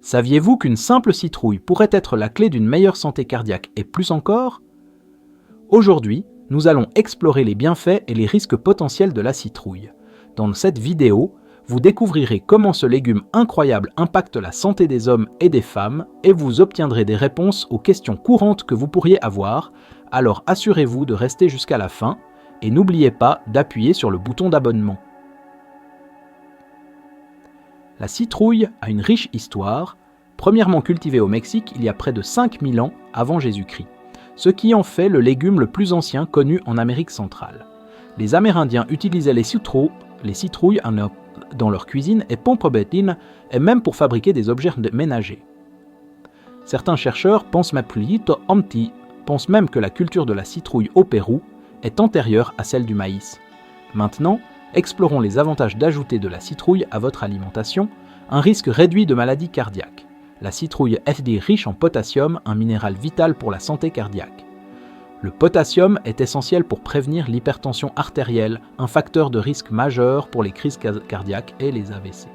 Saviez-vous qu'une simple citrouille pourrait être la clé d'une meilleure santé cardiaque et plus encore ? Aujourd'hui, nous allons explorer les bienfaits et les risques potentiels de la citrouille. Dans cette vidéo, vous découvrirez comment ce légume incroyable impacte la santé des hommes et des femmes et vous obtiendrez des réponses aux questions courantes que vous pourriez avoir, alors assurez-vous de rester jusqu'à la fin et n'oubliez pas d'appuyer sur le bouton d'abonnement. La citrouille a une riche histoire, premièrement cultivée au Mexique il y a près de 5000 ans avant Jésus-Christ, ce qui en fait le légume le plus ancien connu en Amérique centrale. Les Amérindiens utilisaient les citrouilles dans leur cuisine et pompobetin et même pour fabriquer des objets ménagers. Certains chercheurs pensent même que la culture de la citrouille au Pérou est antérieure à celle du maïs. Maintenant, explorons les avantages d'ajouter de la citrouille à votre alimentation, un risque réduit de maladies cardiaques. La citrouille est riche en potassium, un minéral vital pour la santé cardiaque. Le potassium est essentiel pour prévenir l'hypertension artérielle, un facteur de risque majeur pour les crises cardiaques et les AVC.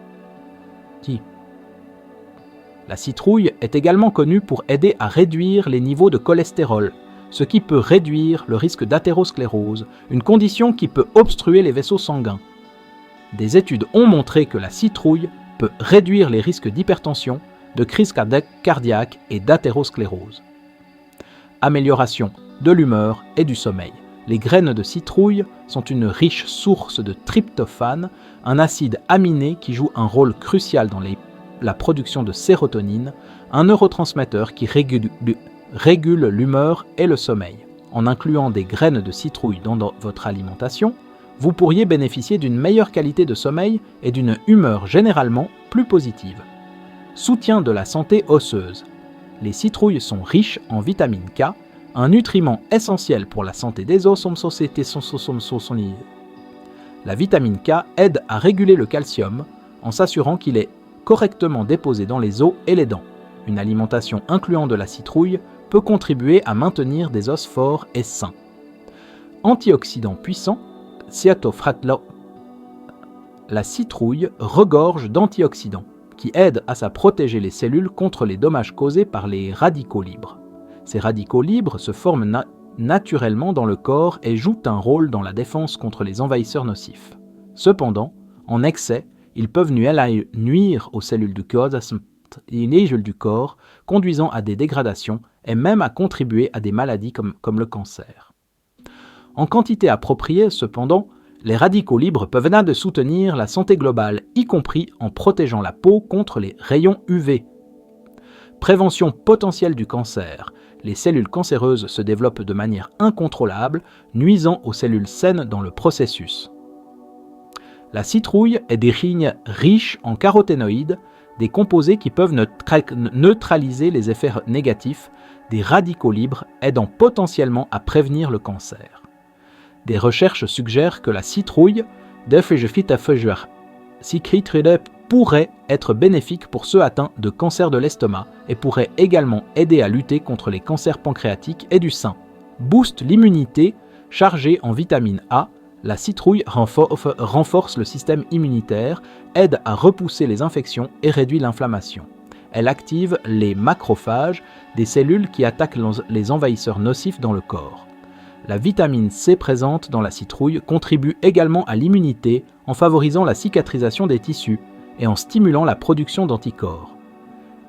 La citrouille est également connue pour aider à réduire les niveaux de cholestérol, ce qui peut réduire le risque d'athérosclérose, une condition qui peut obstruer les vaisseaux sanguins. Des études ont montré que la citrouille peut réduire les risques d'hypertension, de crise cardiaque et d'athérosclérose. Amélioration de l'humeur et du sommeil. Les graines de citrouille sont une riche source de tryptophane, un acide aminé qui joue un rôle crucial dans la production de sérotonine, un neurotransmetteur qui régule l'humeur et le sommeil. En incluant des graines de citrouille dans votre alimentation, vous pourriez bénéficier d'une meilleure qualité de sommeil et d'une humeur généralement plus positive. Soutien de la santé osseuse. Les citrouilles sont riches en vitamine K, un nutriment essentiel pour la santé des os. La vitamine K aide à réguler le calcium en s'assurant qu'il est correctement déposé dans les os et les dents. Une alimentation incluant de la citrouille peut contribuer à maintenir des os forts et sains. Antioxydant puissant, la citrouille regorge d'antioxydants qui aident à protéger les cellules contre les dommages causés par les radicaux libres. Ces radicaux libres se forment naturellement dans le corps et jouent un rôle dans la défense contre les envahisseurs nocifs. Cependant, en excès, ils peuvent nuire aux cellules du corps, conduisant à des dégradations et même à contribuer à des maladies comme le cancer. En quantité appropriée, cependant, les radicaux libres peuvent aider à soutenir la santé globale, y compris en protégeant la peau contre les rayons UV. Prévention potentielle du cancer. Les cellules cancéreuses se développent de manière incontrôlable, nuisant aux cellules saines dans le processus. La citrouille est riche en caroténoïdes, des composés qui peuvent neutraliser les effets négatifs des radicaux libres, aidant potentiellement à prévenir le cancer. Des recherches suggèrent que la citrouille pourrait être bénéfique pour ceux atteints de cancer de l'estomac et pourrait également aider à lutter contre les cancers pancréatiques et du sein. Booste l'immunité, chargée en vitamine A, la citrouille renforce le système immunitaire, aide à repousser les infections et réduit l'inflammation. Elle active les macrophages, des cellules qui attaquent les envahisseurs nocifs dans le corps. La vitamine C présente dans la citrouille contribue également à l'immunité en favorisant la cicatrisation des tissus et en stimulant la production d'anticorps.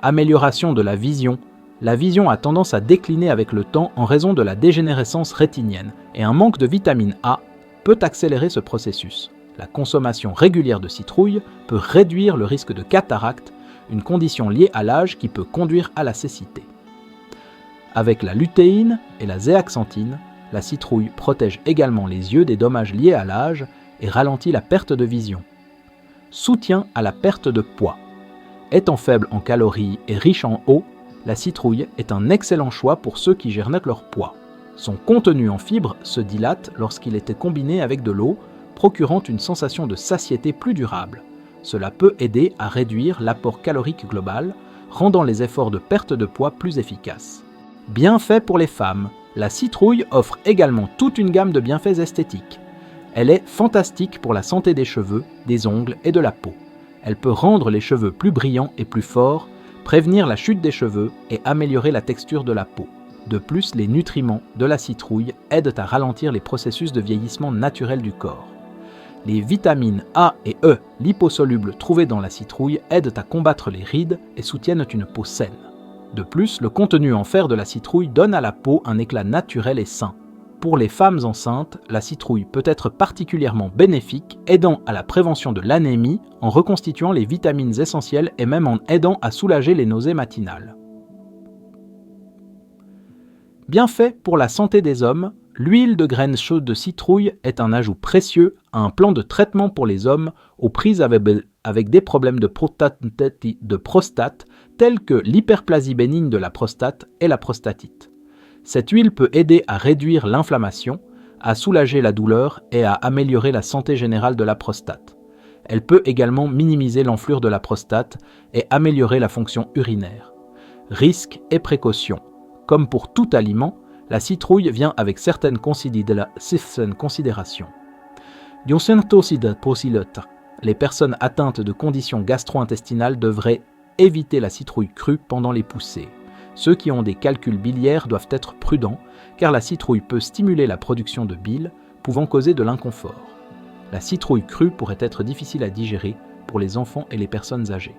Amélioration de la vision. La vision a tendance à décliner avec le temps en raison de la dégénérescence rétinienne et un manque de vitamine A peut accélérer ce processus. La consommation régulière de citrouille peut réduire le risque de cataracte, une condition liée à l'âge qui peut conduire à la cécité. Avec la lutéine et la zéaxanthine, la citrouille protège également les yeux des dommages liés à l'âge et ralentit la perte de vision. Soutien à la perte de poids. Étant faible en calories et riche en eau, la citrouille est un excellent choix pour ceux qui gèrent leur poids. Son contenu en fibres se dilate lorsqu'il est combiné avec de l'eau, procurant une sensation de satiété plus durable. Cela peut aider à réduire l'apport calorique global, rendant les efforts de perte de poids plus efficaces. Bienfaits pour les femmes. La citrouille offre également toute une gamme de bienfaits esthétiques. Elle est fantastique pour la santé des cheveux, des ongles et de la peau. Elle peut rendre les cheveux plus brillants et plus forts, prévenir la chute des cheveux et améliorer la texture de la peau. De plus, les nutriments de la citrouille aident à ralentir les processus de vieillissement naturel du corps. Les vitamines A et E liposolubles trouvées dans la citrouille aident à combattre les rides et soutiennent une peau saine. De plus, le contenu en fer de la citrouille donne à la peau un éclat naturel et sain. Pour les femmes enceintes, la citrouille peut être particulièrement bénéfique, aidant à la prévention de l'anémie en reconstituant les vitamines essentielles et même en aidant à soulager les nausées matinales. Bienfait pour la santé des hommes, l'huile de graines chaudes de citrouille est un ajout précieux à un plan de traitement pour les hommes aux prises avec des problèmes de prostate tels que l'hyperplasie bénigne de la prostate et la prostatite. Cette huile peut aider à réduire l'inflammation, à soulager la douleur et à améliorer la santé générale de la prostate. Elle peut également minimiser l'enflure de la prostate et améliorer la fonction urinaire. Risques et précautions. Comme pour tout aliment, la citrouille vient avec certaines considérations. Les personnes atteintes de conditions gastro-intestinales devraient éviter la citrouille crue pendant les poussées. Ceux qui ont des calculs biliaires doivent être prudents car la citrouille peut stimuler la production de bile, pouvant causer de l'inconfort. La citrouille crue pourrait être difficile à digérer pour les enfants et les personnes âgées.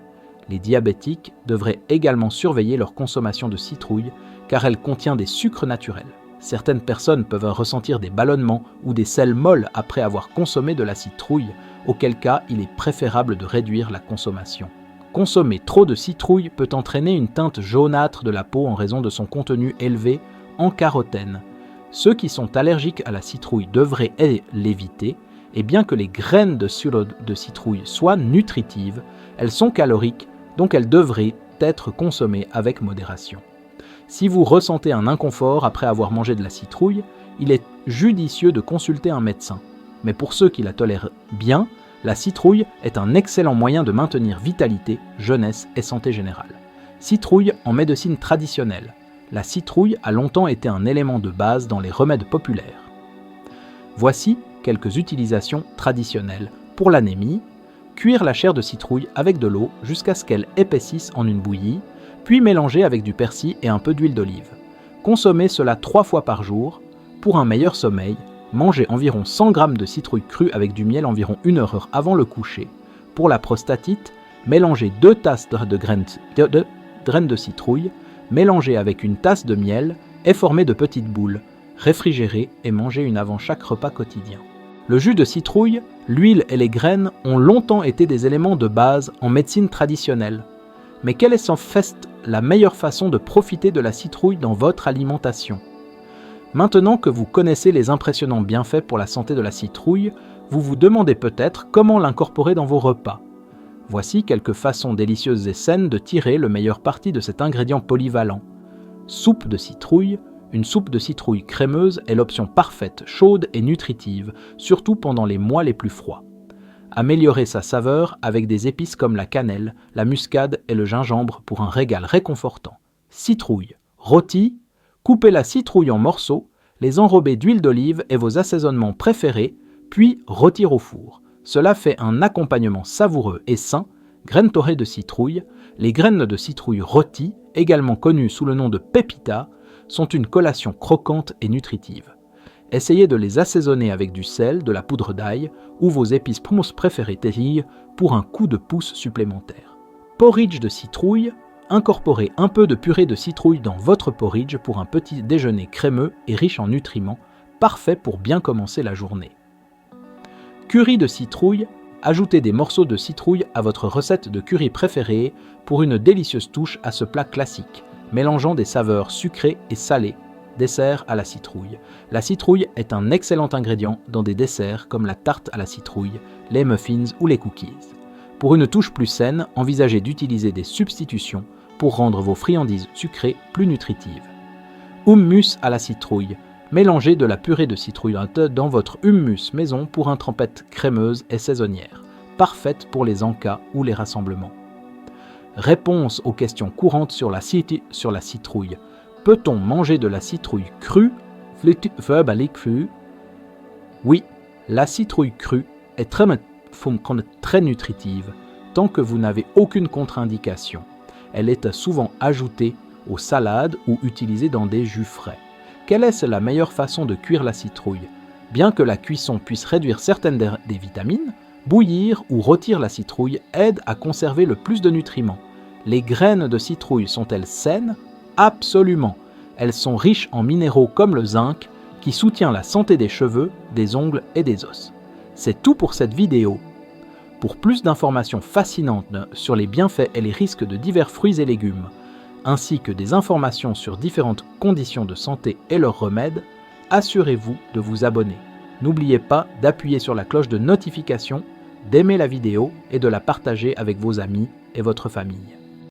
Les diabétiques devraient également surveiller leur consommation de citrouille car elle contient des sucres naturels. Certaines personnes peuvent ressentir des ballonnements ou des selles molles après avoir consommé de la citrouille, auquel cas il est préférable de réduire la consommation. Consommer trop de citrouille peut entraîner une teinte jaunâtre de la peau en raison de son contenu élevé en carotène. Ceux qui sont allergiques à la citrouille devraient l'éviter, et bien que les graines de citrouille soient nutritives, elles sont caloriques, donc elles devraient être consommées avec modération. Si vous ressentez un inconfort après avoir mangé de la citrouille, il est judicieux de consulter un médecin. Mais pour ceux qui la tolèrent bien, la citrouille est un excellent moyen de maintenir vitalité, jeunesse et santé générale. Citrouille en médecine traditionnelle. La citrouille a longtemps été un élément de base dans les remèdes populaires. Voici quelques utilisations traditionnelles. Pour l'anémie, cuire la chair de citrouille avec de l'eau jusqu'à ce qu'elle épaississe en une bouillie, puis mélanger avec du persil et un peu d'huile d'olive. Consommez cela 3 fois par jour. Pour un meilleur sommeil, mangez environ 100 g de citrouille crue avec du miel environ 1 heure avant le coucher. Pour la prostatite, mélangez 2 tasses de graines de citrouille, mélangez avec une tasse de miel et formez de petites boules. Réfrigérez et mangez une avant chaque repas quotidien. Le jus de citrouille, l'huile et les graines ont longtemps été des éléments de base en médecine traditionnelle. Mais quelle est en fait la meilleure façon de profiter de la citrouille dans votre alimentation ? Maintenant que vous connaissez les impressionnants bienfaits pour la santé de la citrouille, vous vous demandez peut-être comment l'incorporer dans vos repas. Voici quelques façons délicieuses et saines de tirer le meilleur parti de cet ingrédient polyvalent. Soupe de citrouille. Une soupe de citrouille crémeuse est l'option parfaite, chaude et nutritive, surtout pendant les mois les plus froids. Améliorez sa saveur avec des épices comme la cannelle, la muscade et le gingembre pour un régal réconfortant. Citrouille. Rôti. Coupez la citrouille en morceaux, les enrobez d'huile d'olive et vos assaisonnements préférés, puis rôtir au four. Cela fait un accompagnement savoureux et sain. Graines torrées de citrouille. Les graines de citrouille rôties, également connues sous le nom de pepita, sont une collation croquante et nutritive. Essayez de les assaisonner avec du sel, de la poudre d'ail ou vos épices préférées pour un coup de pouce supplémentaire. Porridge de citrouille. Incorporez un peu de purée de citrouille dans votre porridge pour un petit déjeuner crémeux et riche en nutriments, parfait pour bien commencer la journée. Curry de citrouille. Ajoutez des morceaux de citrouille à votre recette de curry préférée pour une délicieuse touche à ce plat classique, mélangeant des saveurs sucrées et salées. Dessert à la citrouille. La citrouille est un excellent ingrédient dans des desserts comme la tarte à la citrouille, les muffins ou les cookies. Pour une touche plus saine, envisagez d'utiliser des substitutions pour rendre vos friandises sucrées plus nutritives. Hummus à la citrouille. Mélangez de la purée de citrouille dans votre hummus maison pour une trempette crémeuse et saisonnière, parfaite pour les encas ou les rassemblements. Réponse aux questions courantes sur la citrouille. Peut-on manger de la citrouille crue? Oui, la citrouille crue est très nutritive tant que vous n'avez aucune contre-indication. Elle est souvent ajoutée aux salades ou utilisée dans des jus frais. Quelle est la meilleure façon de cuire la citrouille? Bien que la cuisson puisse réduire certaines des vitamines, bouillir ou rôtir la citrouille aide à conserver le plus de nutriments. Les graines de citrouille sont-elles saines? Absolument. Elles sont riches en minéraux comme le zinc, qui soutient la santé des cheveux, des ongles et des os. C'est tout pour cette vidéo. Pour plus d'informations fascinantes sur les bienfaits et les risques de divers fruits et légumes, ainsi que des informations sur différentes conditions de santé et leurs remèdes, assurez-vous de vous abonner. N'oubliez pas d'appuyer sur la cloche de notification, d'aimer la vidéo et de la partager avec vos amis et votre famille.